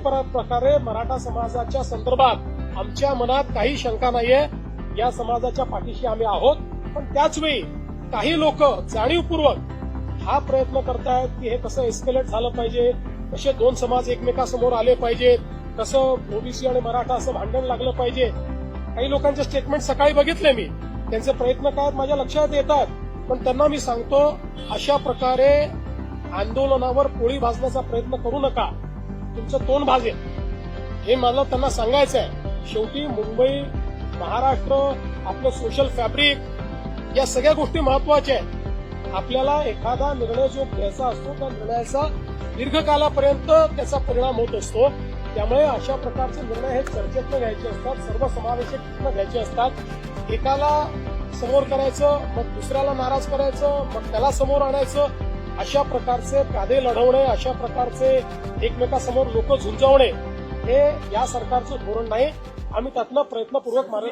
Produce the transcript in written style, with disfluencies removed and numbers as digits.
प्रकारे मराठा समाजाच्या संदर्भात आमच्या मनात काही शंका नाहीये. या समाजाच्या पाठीशी आम्ही आहोत. पण त्याचवेळी काही लोक जाणीवपूर्वक हा प्रयत्न करतायत की हे कसं एस्केलेट झालं पाहिजे, कसे दोन समाज एकमेकासमोर आले पाहिजेत, कसं ओबीसी आणि मराठा असं भांडण लागलं पाहिजे. काही लोकांचे स्टेटमेंट सकाळी बघितले मी, त्यांचे प्रयत्न काय माझ्या लक्षात येतात. पण त्यांना मी सांगतो, अशा प्रकारे आंदोलनावर पोळी भाजण्याचा प्रयत्न करू नका, तुमचं तोंड भाजेल, हे मला त्यांना सांगायचं आहे. शेवटी मुंबई, महाराष्ट्र, आपलं सोशल फॅब्रिक, या सगळ्या गोष्टी महत्वाच्या आहेत. आपल्याला एखादा निर्णय जो घ्यायचा असतो त्या निर्णयाचा दीर्घकालापर्यंत त्याचा परिणाम होत असतो. त्यामुळे अशा प्रकारचे निर्णय हे चर्चेतनं घ्यायचे असतात, सर्वसमावेशक घ्यायचे असतात. एकाला समोर करायचं, मग दुसऱ्याला नाराज करायचं, मग त्याला समोर आणायचं. अशा प्रकारचे प्यादे लढवणे, अशा प्रकारचे एकमेकासमोर लोक झुंजवणे हे या सरकारचं धोरण नाही. आम्ही त्यातनं प्रयत्नपूर्वक मार्ग